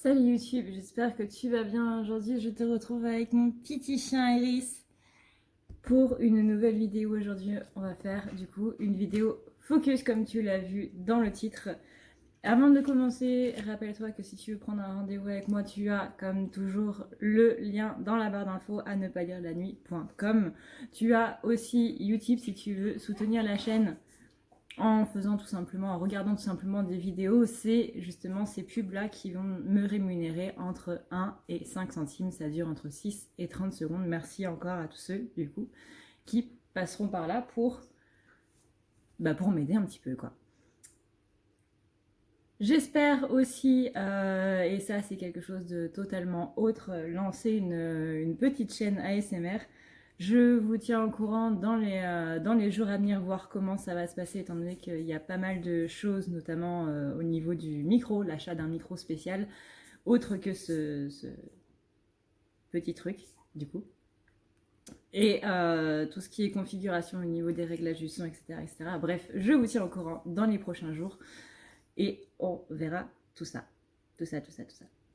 Salut YouTube, j'espère que tu vas bien. Aujourd'hui, je te retrouve avec mon petit chien Iris pour une nouvelle vidéo. Aujourd'hui, on va faire du coup une vidéo focus comme tu l'as vu dans le titre. Avant de commencer, rappelle-toi que si tu veux prendre un rendez-vous avec moi, tu as comme toujours le lien dans la barre d'infos à ne pas lire la nuit.com. Tu as aussi YouTube si tu veux soutenir la chaîne en faisant tout simplement, en regardant tout simplement des vidéos, c'est justement ces pubs-là qui vont me rémunérer entre 1 et 5 centimes. Ça dure entre 6 et 30 secondes. Merci encore à tous ceux, du coup, qui passeront par là pour m'aider un petit peu, quoi. J'espère aussi, et ça c'est quelque chose de totalement autre, lancer une petite chaîne ASMR. Je vous tiens au courant dans les jours à venir, voir comment ça va se passer, étant donné qu'il y a pas mal de choses, notamment au niveau du micro, l'achat d'un micro spécial, autre que ce petit truc, du coup. Et tout ce qui est configuration au niveau des réglages du son, etc., etc. Bref, je vous tiens au courant dans les prochains jours. Et on verra tout ça. Tout ça.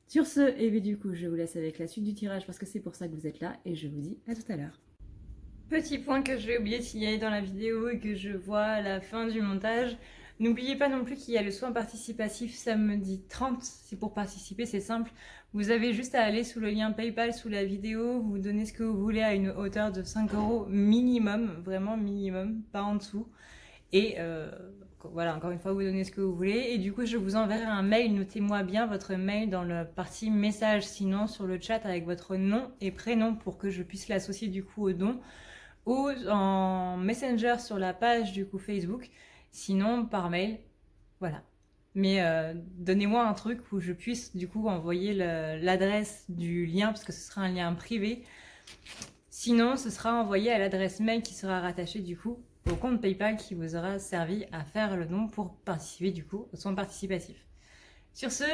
Sur ce, et bien du coup, je vous laisse avec la suite du tirage parce que c'est pour ça que vous êtes là et je vous dis à tout à l'heure. Petit point que je vais oublier de signaler dans la vidéo et que je vois à la fin du montage. N'oubliez pas non plus qu'il y a le soin participatif samedi 30. C'est pour participer, c'est simple. Vous avez juste à aller sous le lien PayPal sous la vidéo, vous donnez ce que vous voulez à une hauteur de 5 € minimum, vraiment minimum, pas en dessous. Et voilà, encore une fois, vous donnez ce que vous voulez. Et du coup, je vous enverrai un mail. Notez-moi bien votre mail dans la partie message, sinon sur le chat avec votre nom et prénom pour que je puisse l'associer du coup au don. Ou en Messenger sur la page du coup Facebook. Sinon, par mail. Voilà. Mais donnez-moi un truc où je puisse du coup envoyer l'adresse du lien, parce que ce sera un lien privé. Sinon, ce sera envoyé à l'adresse mail qui sera rattachée du coup au compte PayPal qui vous aura servi à faire le don pour participer du coup au soin participatif. Sur ce,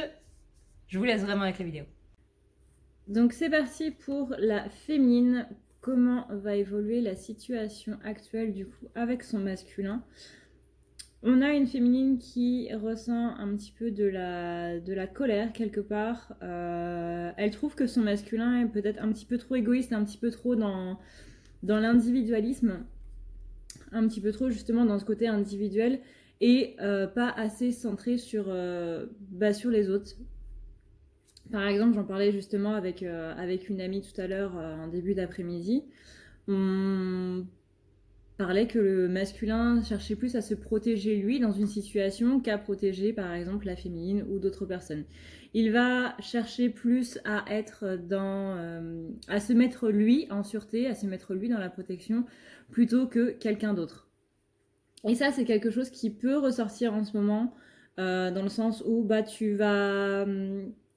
je vous laisse vraiment avec la vidéo. Donc c'est parti pour la féminine. Comment va évoluer la situation actuelle du coup avec son masculin? On a une féminine qui ressent un petit peu de la colère quelque part. Elle trouve que son masculin est peut-être un petit peu trop égoïste, un petit peu trop dans l'individualisme, un petit peu trop justement dans ce côté individuel et pas assez centré sur les autres. Par exemple, j'en parlais justement avec une amie tout à l'heure en début d'après-midi. On parlait que le masculin cherchait plus à se protéger lui dans une situation qu'à protéger par exemple la féminine ou d'autres personnes. Il va chercher plus à être à se mettre lui en sûreté, à se mettre lui dans la protection plutôt que quelqu'un d'autre. Et ça, c'est quelque chose qui peut ressortir en ce moment, dans le sens où tu vas,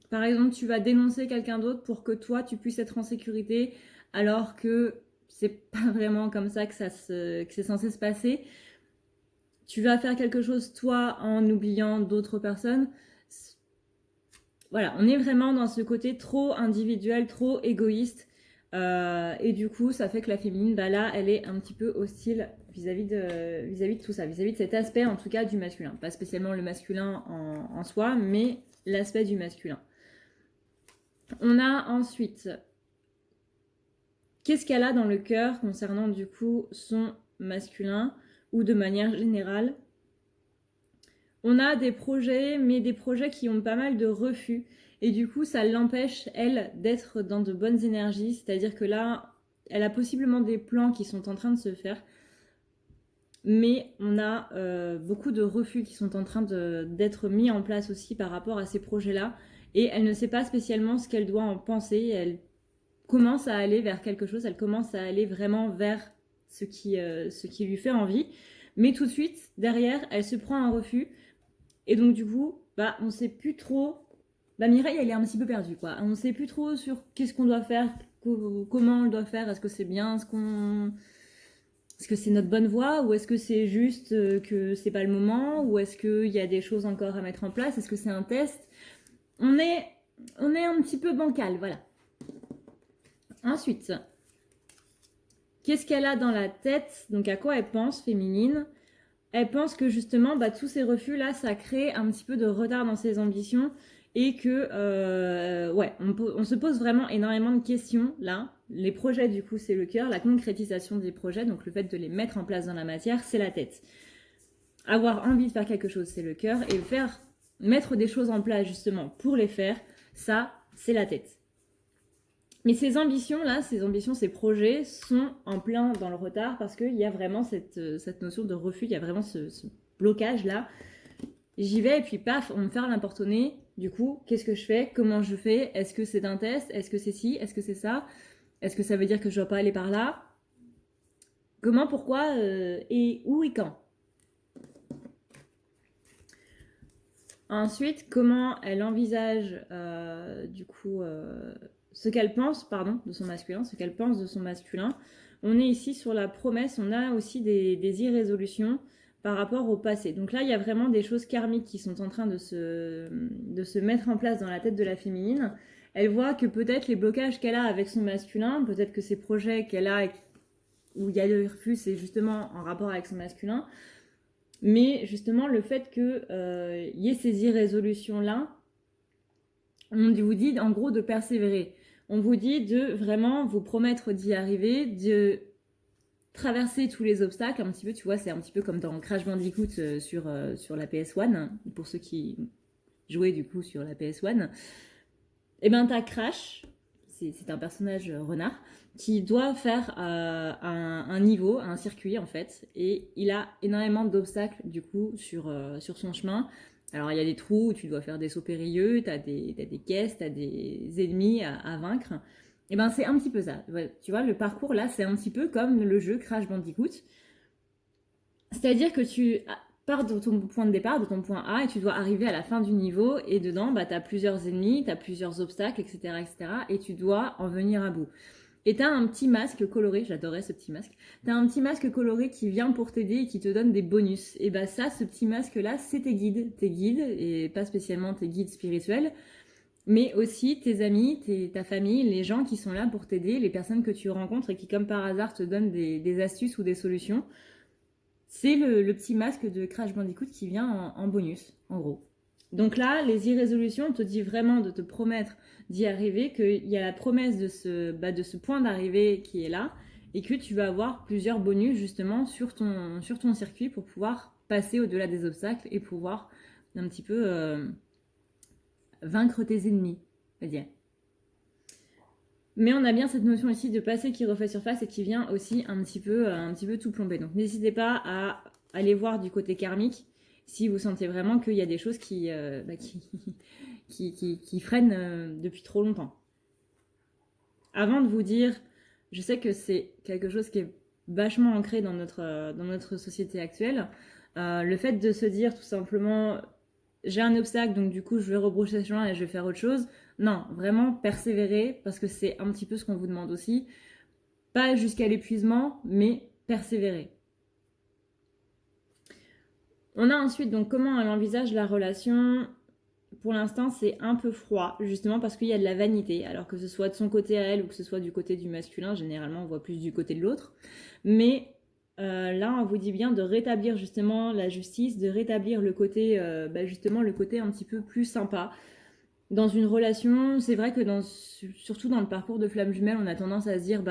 par exemple, tu vas dénoncer quelqu'un d'autre pour que toi, tu puisses être en sécurité, alors que c'est pas vraiment comme ça que c'est censé se passer. Tu vas faire quelque chose toi en oubliant d'autres personnes. Voilà, on est vraiment dans ce côté trop individuel, trop égoïste. Et du coup, ça fait que la féminine, là, elle est un petit peu hostile vis-à-vis de tout ça, vis-à-vis de cet aspect, en tout cas, du masculin. Pas spécialement le masculin en soi, mais l'aspect du masculin. On a ensuite, qu'est-ce qu'elle a dans le cœur concernant, du coup, son masculin, ou de manière générale. On a des projets, mais des projets qui ont pas mal de refus. Et du coup, ça l'empêche, elle, d'être dans de bonnes énergies. C'est-à-dire que là, elle a possiblement des plans qui sont en train de se faire. Mais on a beaucoup de refus qui sont en train d'être mis en place aussi par rapport à ces projets-là. Et elle ne sait pas spécialement ce qu'elle doit en penser. Elle commence à aller vers quelque chose. Elle commence à aller vraiment vers ce qui lui fait envie. Mais tout de suite, derrière, elle se prend un refus. Et donc du coup, on sait plus trop. Mireille, elle est un petit peu perdue, quoi. On sait plus trop sur qu'est-ce qu'on doit faire, comment on le doit faire. Est-ce que c'est bien, est-ce que c'est notre bonne voie, ou est-ce que c'est juste que c'est pas le moment, ou est-ce qu'il y a des choses encore à mettre en place, est-ce que c'est un test? On est un petit peu bancal, voilà. Ensuite, qu'est-ce qu'elle a dans la tête? Donc à quoi elle pense, féminine? Elle pense que justement, tous ces refus-là, ça crée un petit peu de retard dans ses ambitions et que ouais, on se pose vraiment énormément de questions là. Les projets, du coup, c'est le cœur. La concrétisation des projets, donc le fait de les mettre en place dans la matière, c'est la tête. Avoir envie de faire quelque chose, c'est le cœur, et mettre des choses en place justement pour les faire, ça, c'est la tête. Mais ces ambitions-là, ces projets sont en plein dans le retard parce qu'il y a vraiment cette notion de refus, il y a vraiment ce blocage-là. J'y vais et puis paf, on me fait n'importe au nez. Du coup, qu'est-ce que je fais? Comment je fais? Est-ce que c'est un test? Est-ce que c'est ci? Est-ce que c'est ça? Est-ce que ça veut dire que je dois pas aller par là? Comment, pourquoi et où et quand? Ensuite, comment elle envisage du coup ce qu'elle pense, pardon, de son masculin, ce qu'elle pense de son masculin. On est ici sur la promesse, on a aussi des irrésolutions par rapport au passé. Donc là, il y a vraiment des choses karmiques qui sont en train de se mettre en place dans la tête de la féminine. Elle voit que peut-être les blocages qu'elle a avec son masculin, peut-être que ces projets qu'elle a où il y a le refus, c'est justement en rapport avec son masculin. Mais justement, le fait qu'il y ait ces irrésolutions-là, on vous dit en gros de persévérer. On vous dit de vraiment vous promettre d'y arriver, de traverser tous les obstacles un petit peu, tu vois, c'est un petit peu comme dans Crash Bandicoot sur la PS1, pour ceux qui jouaient du coup sur la PS1. Et ben t'as Crash, c'est un personnage renard, qui doit faire un niveau, un circuit en fait, et il a énormément d'obstacles du coup sur son chemin. Alors il y a des trous où tu dois faire des sauts périlleux, t'as des caisses, t'as des ennemis à vaincre. Et ben c'est un petit peu ça. Tu vois, le parcours là, c'est un petit peu comme le jeu Crash Bandicoot. C'est-à-dire que tu pars de ton point de départ, de ton point A, et tu dois arriver à la fin du niveau, et dedans, bah, tu as plusieurs ennemis, tu as plusieurs obstacles, etc., et tu dois en venir à bout. Et tu as un petit masque coloré, j'adorais ce petit masque, tu as un petit masque coloré qui vient pour t'aider et qui te donne des bonus. Et bah ça, ce petit masque-là, c'est tes guides, et pas spécialement tes guides spirituels, mais aussi tes amis, ta famille, les gens qui sont là pour t'aider, les personnes que tu rencontres et qui, comme par hasard, te donnent des astuces ou des solutions. C'est le petit masque de Crash Bandicoot qui vient en bonus, en gros. Donc là, les irrésolutions, on te dit vraiment de te promettre d'y arriver, qu'il y a la promesse de ce point d'arrivée qui est là, et que tu vas avoir plusieurs bonus justement sur ton circuit pour pouvoir passer au-delà des obstacles et pouvoir un petit peu vaincre tes ennemis, on va dire. Mais on a bien cette notion ici de passé qui refait surface et qui vient aussi un petit peu tout plomber. Donc n'hésitez pas à aller voir du côté karmique si vous sentez vraiment qu'il y a des choses qui freinent depuis trop longtemps. Avant de vous dire, je sais que c'est quelque chose qui est vachement ancré dans notre société actuelle, le fait de se dire tout simplement j'ai un obstacle donc du coup je vais rebrousser le chemin et je vais faire autre chose. Non, vraiment persévérer parce que c'est un petit peu ce qu'on vous demande aussi. Pas jusqu'à l'épuisement, mais persévérer. On a ensuite donc comment elle envisage la relation. Pour l'instant, c'est un peu froid, justement parce qu'il y a de la vanité, alors que ce soit de son côté à elle ou que ce soit du côté du masculin, généralement on voit plus du côté de l'autre. Mais là, on vous dit bien de rétablir justement la justice, de rétablir le côté, justement le côté un petit peu plus sympa. Dans une relation, c'est vrai que surtout dans le parcours de flamme jumelle, on a tendance à se dire,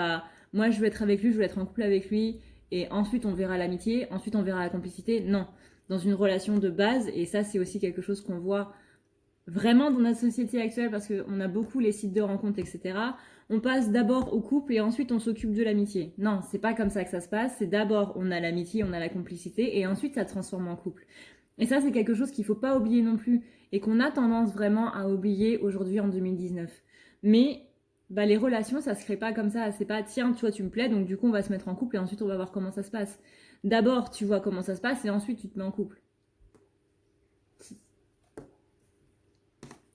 moi je veux être avec lui, je veux être en couple avec lui, et ensuite on verra l'amitié, ensuite on verra la complicité. Non, dans une relation de base, et ça c'est aussi quelque chose qu'on voit vraiment dans notre société actuelle parce qu'on a beaucoup les sites de rencontres, etc. On passe d'abord au couple et ensuite on s'occupe de l'amitié. Non, c'est pas comme ça que ça se passe. C'est d'abord on a l'amitié, on a la complicité et ensuite ça transforme en couple. Et ça, c'est quelque chose qu'il faut pas oublier non plus et qu'on a tendance vraiment à oublier aujourd'hui en 2019. Mais les relations, ça se crée pas comme ça. C'est pas tiens, toi tu me plais, donc du coup on va se mettre en couple et ensuite on va voir comment ça se passe. D'abord tu vois comment ça se passe et ensuite tu te mets en couple.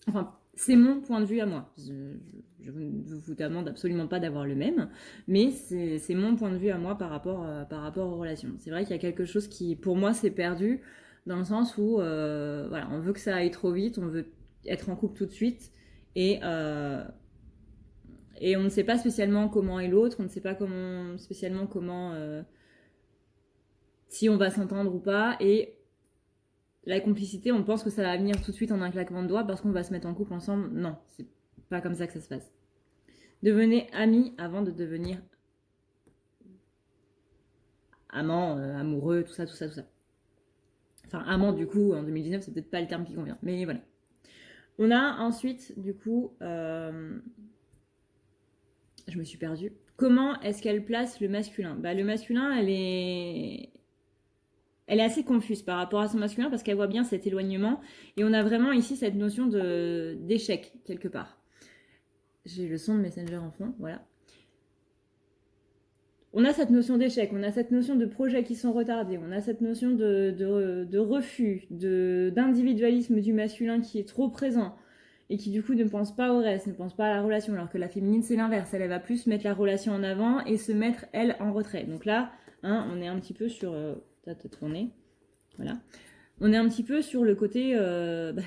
Enfin, c'est mon point de vue à moi. Je vous demande absolument pas d'avoir le même, mais c'est mon point de vue à moi par rapport aux relations. C'est vrai qu'il y a quelque chose qui, pour moi, s'est perdu dans le sens où, voilà, on veut que ça aille trop vite, on veut être en couple tout de suite, et on ne sait pas spécialement comment est l'autre, on ne sait pas spécialement comment si on va s'entendre ou pas, et la complicité, on pense que ça va venir tout de suite en un claquement de doigts parce qu'on va se mettre en couple ensemble. Non, c'est pas comme ça que ça se passe. Devenez amis avant de devenir amant, amoureux, tout ça, tout ça, tout ça. Enfin, amant, du coup, en 2019, c'est peut-être pas le terme qui convient. Mais voilà. On a ensuite, du coup, je me suis perdue. Comment est-ce qu'elle place le masculin? Bah, le masculin, elle est assez confuse par rapport à son masculin parce qu'elle voit bien cet éloignement. Et on a vraiment ici cette notion d'échec, quelque part. J'ai le son de Messenger en fond, voilà. On a cette notion d'échec, on a cette notion de projets qui sont retardés, on a cette notion de refus, d'individualisme du masculin qui est trop présent et qui du coup ne pense pas au reste, ne pense pas à la relation, alors que la féminine c'est l'inverse, elle va plus mettre la relation en avant et se mettre elle en retrait. Donc là, hein, on est un petit peu sur... t'as tourné, voilà. On est un petit peu sur le côté,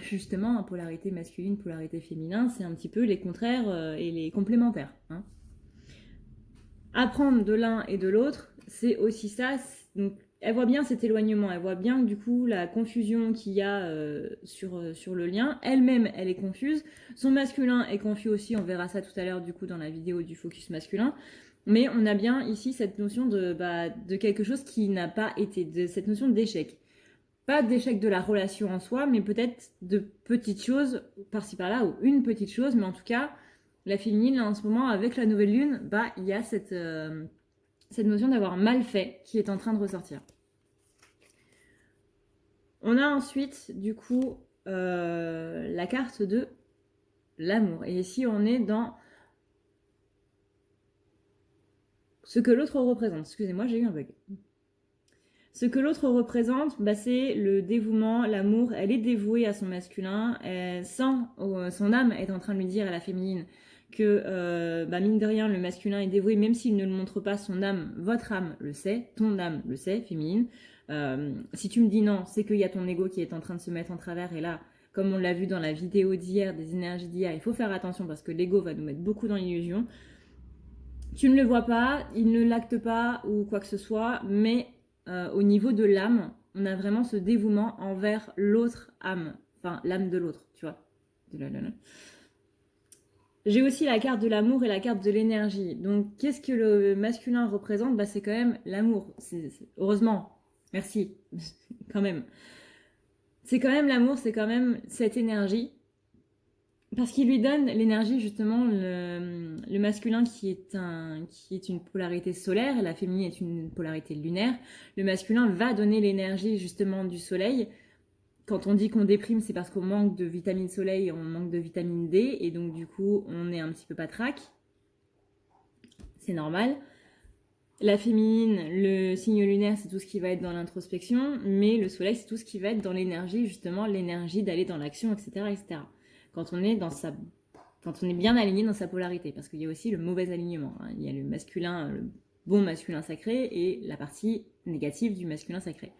justement, polarité masculine, polarité féminin, c'est un petit peu les contraires et les complémentaires, hein. Apprendre de l'un et de l'autre, c'est aussi ça. Donc, elle voit bien cet éloignement, elle voit bien du coup la confusion qu'il y a sur le lien. Elle-même, elle est confuse. Son masculin est confus aussi, on verra ça tout à l'heure du coup dans la vidéo du focus masculin. Mais on a bien ici cette notion de quelque chose qui n'a pas été, de cette notion d'échec. Pas d'échec de la relation en soi, mais peut-être de petites choses par-ci par-là, ou une petite chose, mais en tout cas, la féminine, là, en ce moment, avec la nouvelle lune, il y a cette notion d'avoir mal fait qui est en train de ressortir. On a ensuite, du coup, la carte de l'amour. Et ici, on est dans ce que l'autre représente. Excusez-moi, j'ai eu un bug. Ce que l'autre représente, c'est le dévouement, l'amour. Elle est dévouée à son masculin. Elle sent, son âme est en train de lui dire à la féminine que, mine de rien, le masculin est dévoué, même s'il ne le montre pas, son âme, votre âme le sait, ton âme le sait, féminine. Si tu me dis non, c'est qu'il y a ton ego qui est en train de se mettre en travers. Et là, comme on l'a vu dans la vidéo d'hier, des énergies d'hier, il faut faire attention parce que l'ego va nous mettre beaucoup dans l'illusion. Tu ne le vois pas, il ne l'acte pas ou quoi que ce soit, mais au niveau de l'âme, on a vraiment ce dévouement envers l'autre âme, enfin l'âme de l'autre, tu vois. J'ai aussi la carte de l'amour et la carte de l'énergie. Donc, qu'est-ce que le masculin représente? C'est quand même l'amour. Heureusement, merci, quand même. C'est quand même l'amour, c'est quand même cette énergie. Parce qu'il lui donne l'énergie, justement, le masculin qui est une polarité solaire, et la féminine est une polarité lunaire. Le masculin va donner l'énergie, justement, du soleil. Quand on dit qu'on déprime, c'est parce qu'on manque de vitamine soleil, on manque de vitamine D, et donc du coup, on est un petit peu patraque. C'est normal. La féminine, le signe lunaire, c'est tout ce qui va être dans l'introspection, mais le soleil, c'est tout ce qui va être dans l'énergie, justement, l'énergie d'aller dans l'action, etc., etc. Quand on est bien aligné dans sa polarité, parce qu'il y a aussi le mauvais alignement, hein. Il y a le masculin, le bon masculin sacré, et la partie négative du masculin sacré.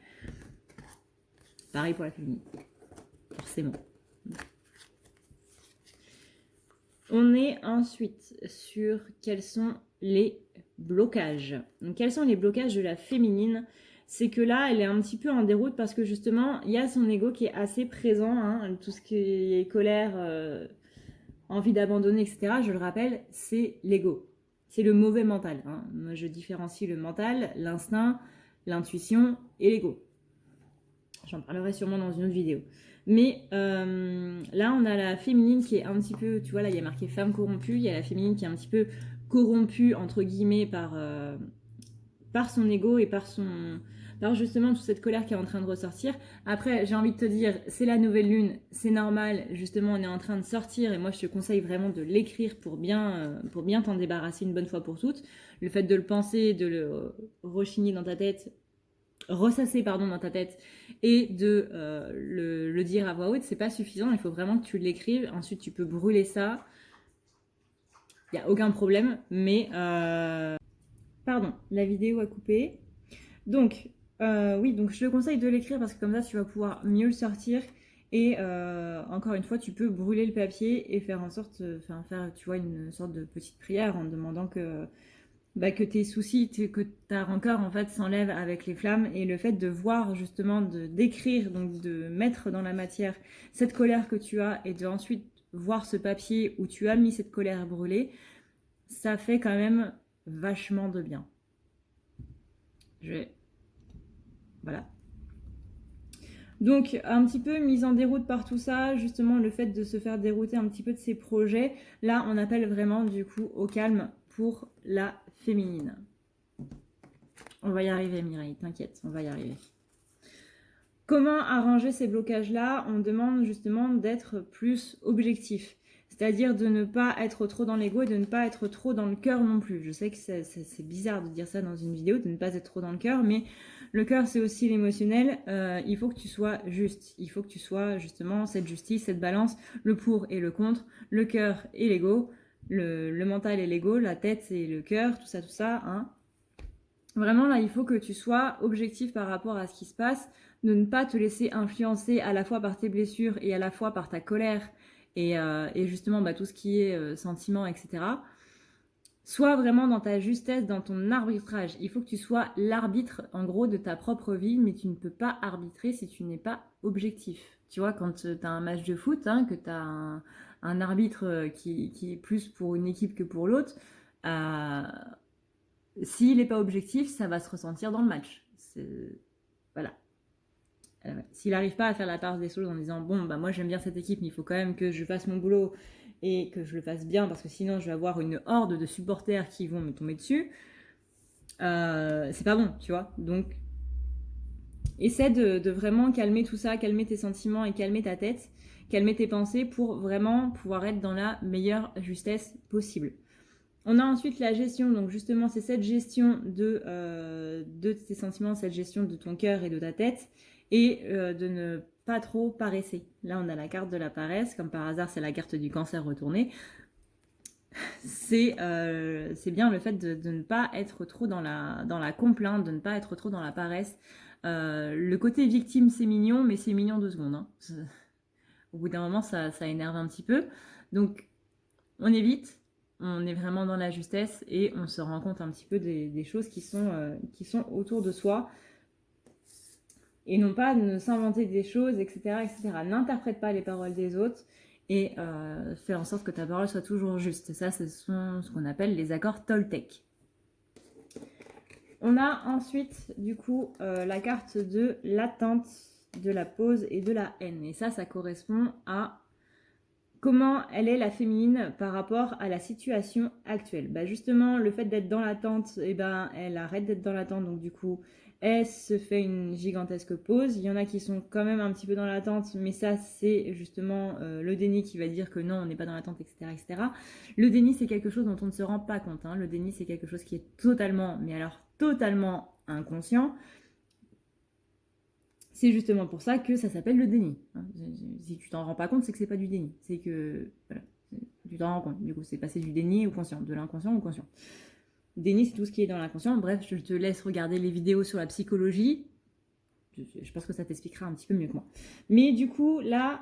Pareil pour la féminine, forcément. On est ensuite sur quels sont les blocages. Donc, quels sont les blocages de la féminine? C'est que là, elle est un petit peu en déroute parce que justement, il y a son ego qui est assez présent, hein, tout ce qui est colère, envie d'abandonner, etc. Je le rappelle, c'est l'ego. C'est le mauvais mental, hein. Moi, je différencie le mental, l'instinct, l'intuition et l'ego. J'en parlerai sûrement dans une autre vidéo. Mais là, on a la féminine qui est un petit peu... Tu vois, là, il y a marqué femme corrompue. Il y a la féminine qui est un petit peu corrompue, entre guillemets, par son ego et par justement toute cette colère qui est en train de ressortir. Après, j'ai envie de te dire, c'est la nouvelle lune, c'est normal. Justement, on est en train de sortir. Et moi, je te conseille vraiment de l'écrire pour bien t'en débarrasser une bonne fois pour toutes. Le fait de le penser, de le rechigner dans ta tête... ressasser dans ta tête et de le dire à voix haute, c'est pas suffisant, il faut vraiment que tu l'écrives. Ensuite tu peux brûler ça, il n'y a aucun problème, mais pardon, la vidéo a coupé. Donc oui, donc je te conseille de l'écrire parce que comme ça tu vas pouvoir mieux le sortir. Et encore une fois, tu peux brûler le papier et faire en sorte, faire, tu vois, une sorte de petite prière en demandant que bah, que tes soucis, que ta rancœur en fait s'enlève avec les flammes, et le fait de voir justement, d'écrire, donc de mettre dans la matière cette colère que tu as, et de ensuite voir ce papier où tu as mis cette colère brûlée, ça fait quand même vachement de bien. Voilà. Donc, un petit peu mise en déroute par tout ça, justement le fait de se faire dérouter un petit peu de ses projets, là on appelle vraiment du coup au calme pour la féminine. On va y arriver Mireille, t'inquiète, on va y arriver. Comment arranger ces blocages-là? On demande justement d'être plus objectif. C'est-à-dire de ne pas être trop dans l'ego et de ne pas être trop dans le cœur non plus. Je sais que c'est bizarre de dire ça dans une vidéo, de ne pas être trop dans le cœur, mais le cœur c'est aussi l'émotionnel. Il faut que tu sois juste. Il faut que tu sois justement cette justice, cette balance, le pour et le contre, le cœur et l'ego, le mental et l'ego, la tête et le cœur, tout ça, hein. Vraiment là, il faut que tu sois objectif par rapport à ce qui se passe, de ne pas te laisser influencer à la fois par tes blessures et à la fois par ta colère et justement tout ce qui est sentiments, etc. Sois vraiment dans ta justesse, dans ton arbitrage. Il faut que tu sois l'arbitre en gros de ta propre vie, mais tu ne peux pas arbitrer si tu n'es pas objectif. Tu vois, quand tu as un match de foot, hein, que tu as un arbitre qui est plus pour une équipe que pour l'autre, s'il n'est pas objectif, ça va se ressentir dans le match. Voilà. S'il n'arrive pas à faire la part des choses en disant bon, bah moi j'aime bien cette équipe, mais il faut quand même que je fasse mon boulot et que je le fasse bien parce que sinon je vais avoir une horde de supporters qui vont me tomber dessus, c'est pas bon, tu vois. Donc, essaie de vraiment calmer tout ça, calmer tes sentiments et calmer ta tête, calmer tes pensées pour vraiment pouvoir être dans la meilleure justesse possible. On a ensuite la gestion, donc justement c'est cette gestion de tes sentiments, cette gestion de ton cœur et de ta tête, et de ne pas trop paresser. Là on a la carte de la paresse, comme par hasard c'est la carte du cancer retournée. C'est bien le fait de ne pas être trop dans la complainte, de ne pas être trop dans la paresse. Le côté victime c'est mignon, mais c'est mignon 2 secondes. Hein. Au bout d'un moment ça énerve un petit peu. Donc on évite. On est vraiment dans la justesse et on se rend compte un petit peu des choses qui sont autour de soi et non pas de s'inventer des choses, etc. etc. N'interprète pas les paroles des autres et fais en sorte que ta parole soit toujours juste. Ça, ce sont ce qu'on appelle les accords Toltec. On a ensuite, du coup, la carte de l'attente, de la pause et de la haine. Et ça correspond à comment elle est la féminine par rapport à la situation actuelle. Bah justement, le fait d'être dans l'attente, elle arrête d'être dans l'attente, donc du coup, elle se fait une gigantesque pause. Il y en a qui sont quand même un petit peu dans l'attente, mais ça, c'est justement le déni qui va dire que non, on n'est pas dans l'attente, etc., etc. Le déni, c'est quelque chose dont on ne se rend pas compte. Hein. Le déni, c'est quelque chose qui est totalement, mais alors totalement inconscient. C'est justement pour ça que ça s'appelle le déni. Si tu t'en rends pas compte, c'est que c'est pas du déni. C'est que voilà, tu t'en rends compte. Du coup, c'est passer du déni au conscient, de l'inconscient au conscient. Déni, c'est tout ce qui est dans l'inconscient. Bref, je te laisse regarder les vidéos sur la psychologie. Je pense que ça t'expliquera un petit peu mieux que moi. Mais du coup, là,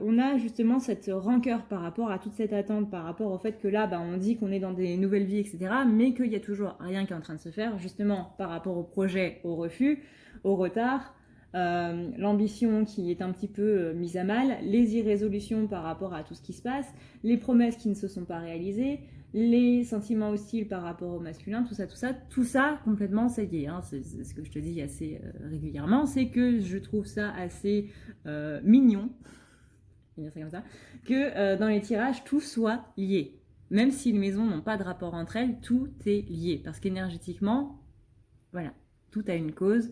on a justement cette rancœur par rapport à toute cette attente, par rapport au fait que là, on dit qu'on est dans des nouvelles vies, etc., mais qu'il y a toujours rien qui est en train de se faire, justement par rapport au projet, au refus, au retard, l'ambition qui est un petit peu mise à mal, les irrésolutions par rapport à tout ce qui se passe, les promesses qui ne se sont pas réalisées, les sentiments hostiles par rapport au masculin, tout ça complètement ça y est. Hein, c'est ce que je te dis assez régulièrement, c'est que je trouve ça assez mignon, dire ça comme ça, que dans les tirages tout soit lié. Même si les maisons n'ont pas de rapport entre elles, tout est lié parce qu'énergétiquement, voilà, tout a une cause.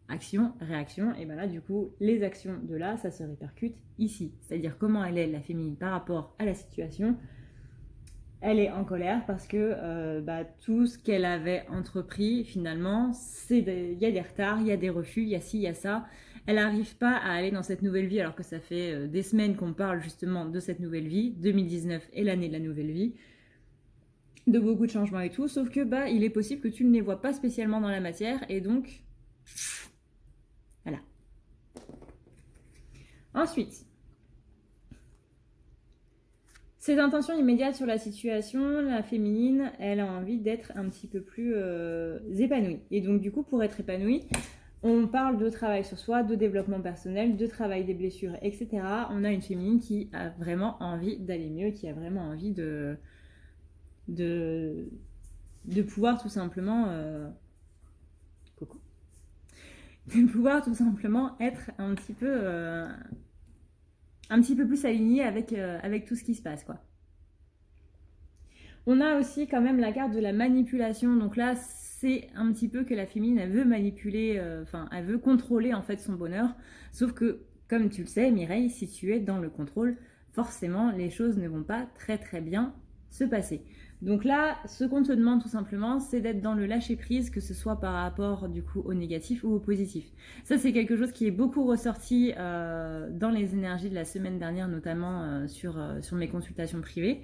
Action, réaction, et là du coup les actions de là ça se répercute ici, c'est-à-dire comment elle est la féminine par rapport à la situation. Elle est en colère parce que tout ce qu'elle avait entrepris finalement, il y a des retards, il y a des refus, il y a ci, il y a ça. Elle n'arrive pas à aller dans cette nouvelle vie alors que ça fait des semaines qu'on parle justement de cette nouvelle vie. 2019 est l'année de la nouvelle vie, de beaucoup de changements et tout, sauf que il est possible que tu ne les vois pas spécialement dans la matière et donc voilà. Ensuite, Ces intentions immédiates sur la situation, la féminine, elle a envie d'être un petit peu plus épanouie. Et donc du coup, pour être épanouie, on parle de travail sur soi, de développement personnel, de travail des blessures, etc. On a une féminine qui a vraiment envie d'aller mieux, qui a vraiment envie de pouvoir tout simplement... coucou. De pouvoir tout simplement être un petit peu plus aligné avec tout ce qui se passe, quoi. On a aussi quand même la carte de la manipulation. Donc là, c'est un petit peu que la féminine, elle veut manipuler, elle veut contrôler en fait son bonheur. Sauf que, comme tu le sais, Mireille, si tu es dans le contrôle, forcément, les choses ne vont pas très très bien se passer. Donc là, ce qu'on te demande tout simplement, c'est d'être dans le lâcher-prise, que ce soit par rapport du coup au négatif ou au positif. Ça, c'est quelque chose qui est beaucoup ressorti dans les énergies de la semaine dernière, notamment sur mes consultations privées.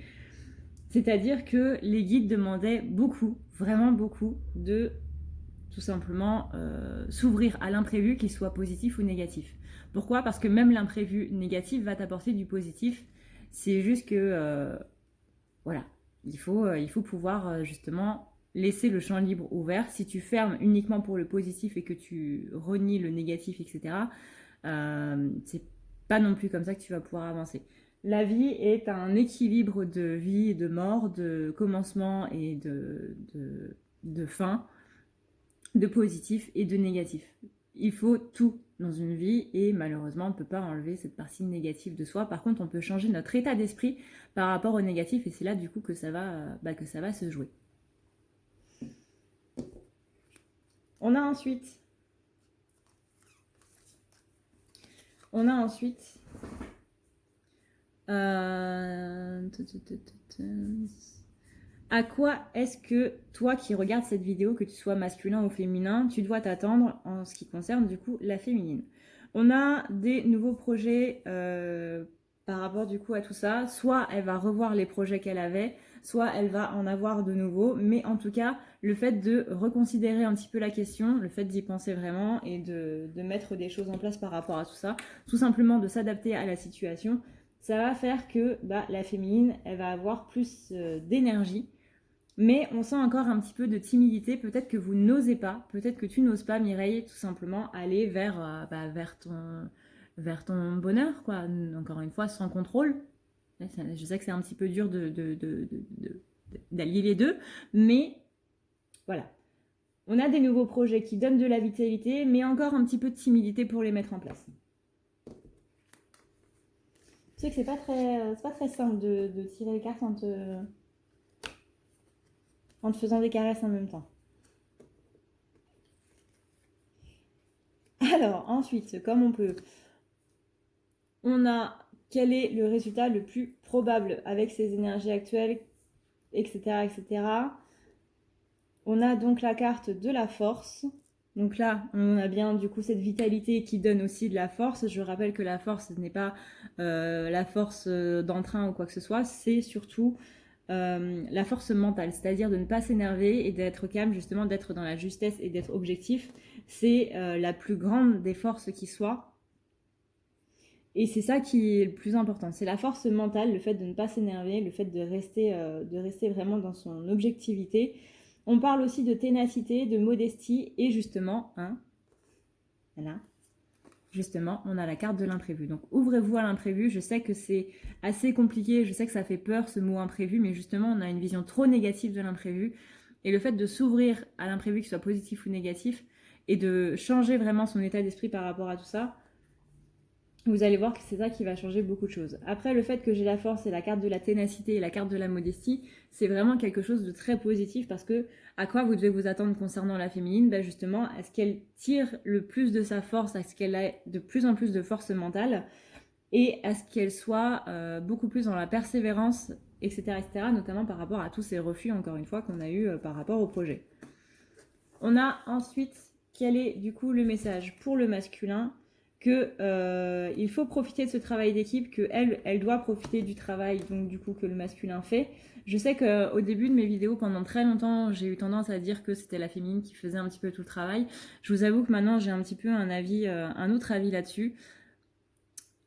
C'est-à-dire que les guides demandaient beaucoup, vraiment beaucoup, de tout simplement s'ouvrir à l'imprévu, qu'il soit positif ou négatif. Pourquoi? Parce que même l'imprévu négatif va t'apporter du positif. C'est juste que, voilà, il faut pouvoir justement laisser le champ libre ouvert. Si tu fermes uniquement pour le positif et que tu renies le négatif, etc., c'est pas non plus comme ça que tu vas pouvoir avancer. La vie est un équilibre de vie et de mort, de commencement et de fin, de positif et de négatif. Il faut tout dans une vie et malheureusement on ne peut pas enlever cette partie négative de soi. Par contre on peut changer notre état d'esprit par rapport au négatif et c'est là du coup que ça va se jouer. On a ensuite à quoi est-ce que toi qui regardes cette vidéo, que tu sois masculin ou féminin, tu dois t'attendre en ce qui concerne du coup la féminine? On a des nouveaux projets par rapport du coup à tout ça. Soit elle va revoir les projets qu'elle avait, soit elle va en avoir de nouveaux. Mais en tout cas, le fait de reconsidérer un petit peu la question, le fait d'y penser vraiment et de mettre des choses en place par rapport à tout ça, tout simplement de s'adapter à la situation, ça va faire que la féminine, elle va avoir plus d'énergie. Mais on sent encore un petit peu de timidité. Peut-être que vous n'osez pas, peut-être que tu n'oses pas, Mireille, tout simplement aller vers ton bonheur, quoi. Encore une fois, sans contrôle. Je sais que c'est un petit peu dur d'allier les deux, mais voilà. On a des nouveaux projets qui donnent de la vitalité, mais encore un petit peu de timidité pour les mettre en place. Je sais que c'est pas très simple de tirer les cartes en te faisant des caresses en même temps. Alors, ensuite, comme on a quel est le résultat le plus probable avec ces énergies actuelles, etc., etc. On a donc la carte de la force. Donc là, on a bien du coup cette vitalité qui donne aussi de la force. Je rappelle que la force, ce n'est pas la force d'entrain ou quoi que ce soit, c'est surtout la force mentale, c'est-à-dire de ne pas s'énerver et d'être calme, justement d'être dans la justesse et d'être objectif. C'est la plus grande des forces qui soit. Et c'est ça qui est le plus important. C'est la force mentale, le fait de ne pas s'énerver, le fait de rester vraiment dans son objectivité. On parle aussi de ténacité, de modestie et justement, voilà, justement, on a la carte de l'imprévu. Donc ouvrez-vous à l'imprévu. Je sais que c'est assez compliqué, je sais que ça fait peur ce mot imprévu, mais justement, on a une vision trop négative de l'imprévu. Et le fait de s'ouvrir à l'imprévu, qu'il soit positif ou négatif, et de changer vraiment son état d'esprit par rapport à tout ça, vous allez voir que c'est ça qui va changer beaucoup de choses. Après, le fait que j'ai la force et la carte de la ténacité et la carte de la modestie, c'est vraiment quelque chose de très positif parce que à quoi vous devez vous attendre concernant la féminine? Justement, à ce qu'elle tire le plus de sa force, à ce qu'elle ait de plus en plus de force mentale et à ce qu'elle soit beaucoup plus dans la persévérance, etc., etc., notamment par rapport à tous ces refus, encore une fois, qu'on a eu par rapport au projet. On a ensuite, quel est du coup le message pour le masculin? Que il faut profiter de ce travail d'équipe, qu'elle doit profiter du travail donc du coup que le masculin fait. Je sais qu'au début de mes vidéos, pendant très longtemps, j'ai eu tendance à dire que c'était la féminine qui faisait un petit peu tout le travail. Je vous avoue que maintenant j'ai un petit peu un autre avis là-dessus.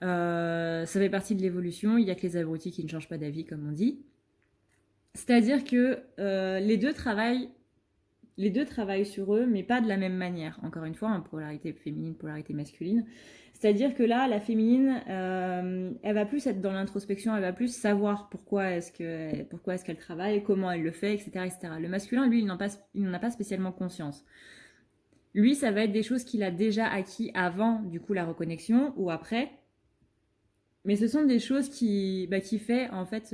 Ça fait partie de l'évolution, il n'y a que les abrutis qui ne changent pas d'avis, comme on dit. C'est-à-dire que les deux travaillent sur eux, mais pas de la même manière. Encore une fois, hein, polarité féminine, polarité masculine. C'est-à-dire que là, la féminine, elle va plus être dans l'introspection, elle va plus savoir pourquoi est-ce qu'elle travaille, comment elle le fait, etc., etc. Le masculin, lui, il n'en a pas spécialement conscience. Lui, ça va être des choses qu'il a déjà acquis avant, du coup, la reconnexion, ou après. Mais ce sont des choses qui fait, en fait,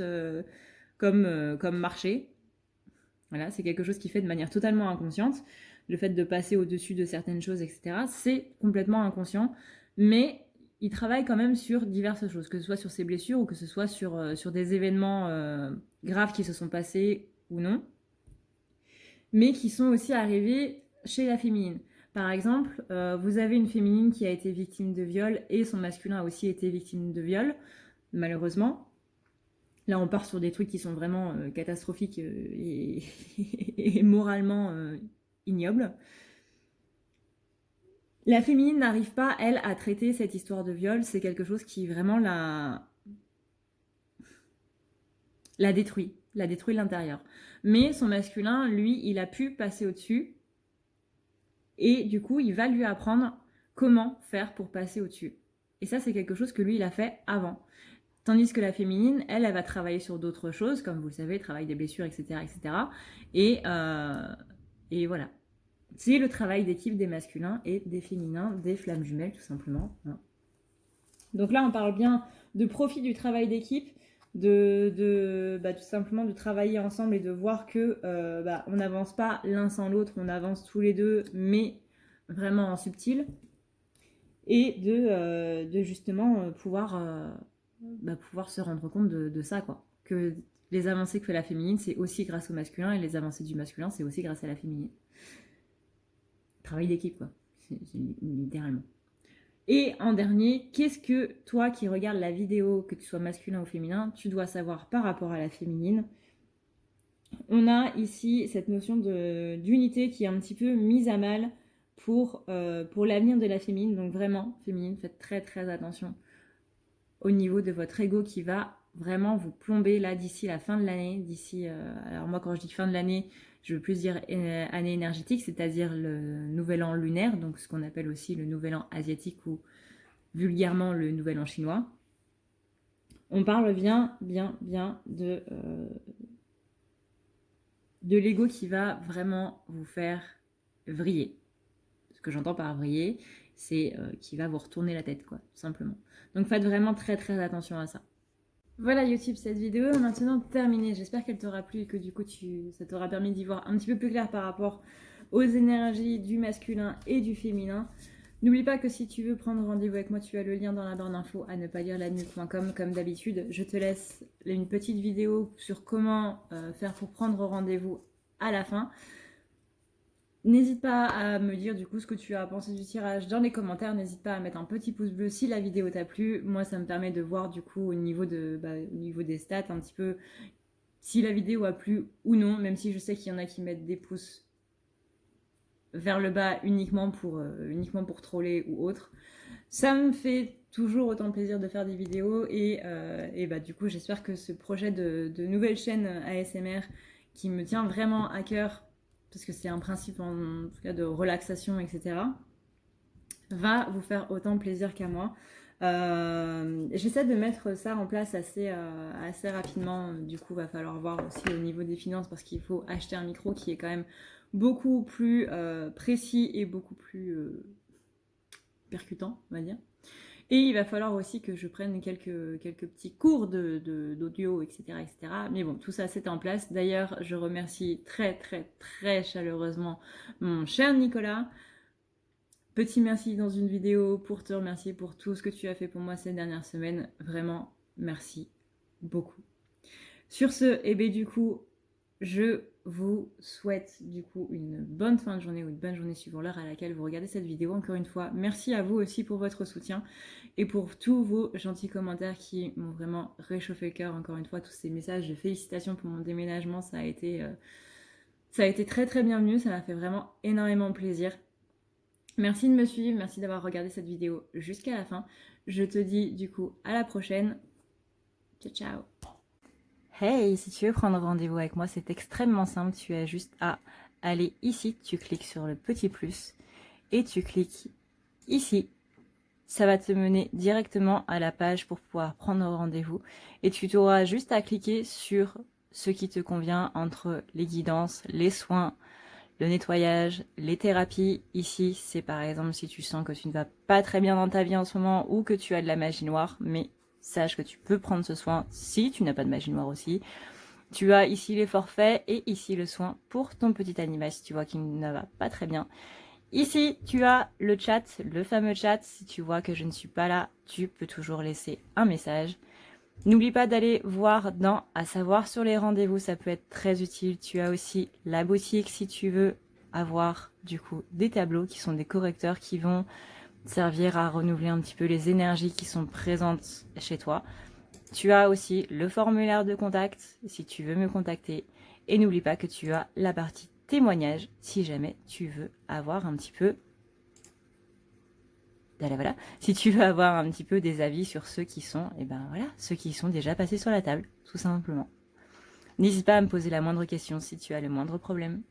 comme marcher. Voilà, c'est quelque chose qu'il fait de manière totalement inconsciente. Le fait de passer au-dessus de certaines choses, etc., c'est complètement inconscient. Mais il travaille quand même sur diverses choses, que ce soit sur ses blessures ou que ce soit sur des événements graves qui se sont passés ou non, mais qui sont aussi arrivés chez la féminine. Par exemple, vous avez une féminine qui a été victime de viol et son masculin a aussi été victime de viol, malheureusement. Là, on part sur des trucs qui sont vraiment catastrophiques et moralement ignobles. La féminine n'arrive pas, elle, à traiter cette histoire de viol. C'est quelque chose qui vraiment la détruit de l'intérieur. Mais son masculin, lui, il a pu passer au-dessus. Et du coup, il va lui apprendre comment faire pour passer au-dessus. Et ça, c'est quelque chose que lui, il a fait avant. Tandis que la féminine, elle va travailler sur d'autres choses, comme vous le savez, travail des blessures, etc. etc. Et voilà. C'est le travail d'équipe des masculins et des féminins, des flammes jumelles, tout simplement. Donc là, on parle bien de profit du travail d'équipe, tout simplement de travailler ensemble et de voir que on n'avance pas l'un sans l'autre, on avance tous les deux, mais vraiment en subtil. Et de justement pouvoir se rendre compte de ça, quoi. Que les avancées que fait la féminine, c'est aussi grâce au masculin, et les avancées du masculin, c'est aussi grâce à la féminine. Travail d'équipe, quoi. C'est littéralement. Et en dernier, qu'est-ce que toi qui regardes la vidéo, que tu sois masculin ou féminin, tu dois savoir par rapport à la féminine? On a ici cette notion d'unité qui est un petit peu mise à mal pour l'avenir de la féminine. Donc vraiment, féminine, faites très très attention au niveau de votre ego qui va vraiment vous plomber là d'ici la fin de l'année. Alors moi quand je dis fin de l'année, je veux plus dire année énergétique, c'est-à-dire le nouvel an lunaire, donc ce qu'on appelle aussi le nouvel an asiatique ou vulgairement le nouvel an chinois. On parle bien de l'ego qui va vraiment vous faire vriller. Ce que j'entends par vriller, c'est qui va vous retourner la tête, quoi, tout simplement. Donc faites vraiment très très attention à ça. Voilà YouTube, cette vidéo est maintenant terminée. J'espère qu'elle t'aura plu et que du coup ça t'aura permis d'y voir un petit peu plus clair par rapport aux énergies du masculin et du féminin. N'oublie pas que si tu veux prendre rendez-vous avec moi, tu as le lien dans la barre d'infos à ne pas lire la.com comme d'habitude. Je te laisse une petite vidéo sur comment faire pour prendre rendez-vous à la fin. N'hésite pas à me dire du coup ce que tu as pensé du tirage dans les commentaires. N'hésite pas à mettre un petit pouce bleu si la vidéo t'a plu. Moi, ça me permet de voir du coup au niveau des stats un petit peu si la vidéo a plu ou non, même si je sais qu'il y en a qui mettent des pouces vers le bas uniquement pour troller ou autre. Ça me fait toujours autant plaisir de faire des vidéos et du coup j'espère que ce projet de nouvelle chaîne ASMR qui me tient vraiment à cœur, parce que c'est un principe en tout cas de relaxation, etc., va vous faire autant plaisir qu'à moi. J'essaie de mettre ça en place assez rapidement. Du coup, va falloir voir aussi au niveau des finances parce qu'il faut acheter un micro qui est quand même beaucoup plus précis et beaucoup plus percutant, on va dire. Et il va falloir aussi que je prenne quelques petits cours d'audio, etc., etc. Mais bon, tout ça, c'est en place. D'ailleurs, je remercie très, très, très chaleureusement mon cher Nicolas. Petit merci dans une vidéo pour te remercier pour tout ce que tu as fait pour moi ces dernières semaines. Vraiment, merci beaucoup. Sur ce, du coup, je vous souhaite du coup une bonne fin de journée ou une bonne journée suivant l'heure à laquelle vous regardez cette vidéo. Encore une fois, merci à vous aussi pour votre soutien et pour tous vos gentils commentaires qui m'ont vraiment réchauffé le cœur. Encore une fois, tous ces messages de félicitations pour mon déménagement, ça a été très très bienvenu, ça m'a fait vraiment énormément plaisir. Merci de me suivre, merci d'avoir regardé cette vidéo jusqu'à la fin. Je te dis du coup à la prochaine. Ciao, ciao. Hey, si tu veux prendre rendez-vous avec moi, c'est extrêmement simple. Tu as juste à aller ici, tu cliques sur le petit plus et tu cliques ici. Ça va te mener directement à la page pour pouvoir prendre rendez-vous et tu auras juste à cliquer sur ce qui te convient entre les guidances, les soins, le nettoyage, les thérapies. Ici, c'est par exemple si tu sens que tu ne vas pas très bien dans ta vie en ce moment ou que tu as de la magie noire, mais sache que tu peux prendre ce soin si tu n'as pas de magie noire aussi. Tu as ici les forfaits et ici le soin pour ton petit animal si tu vois qu'il ne va pas très bien. Ici, tu as le chat, le fameux chat. Si tu vois que je ne suis pas là, tu peux toujours laisser un message. N'oublie pas d'aller voir dans à savoir sur les rendez-vous, ça peut être très utile. Tu as aussi la boutique si tu veux avoir du coup des tableaux qui sont des correcteurs qui vont servir à renouveler un petit peu les énergies qui sont présentes chez toi. Tu as aussi le formulaire de contact si tu veux me contacter. Et n'oublie pas que tu as la partie témoignage si jamais tu veux avoir un petit peu voilà. Si tu veux avoir un petit peu des avis sur ceux qui sont, et ben voilà, ceux qui sont déjà passés sur la table, tout simplement. N'hésite pas à me poser la moindre question si tu as le moindre problème.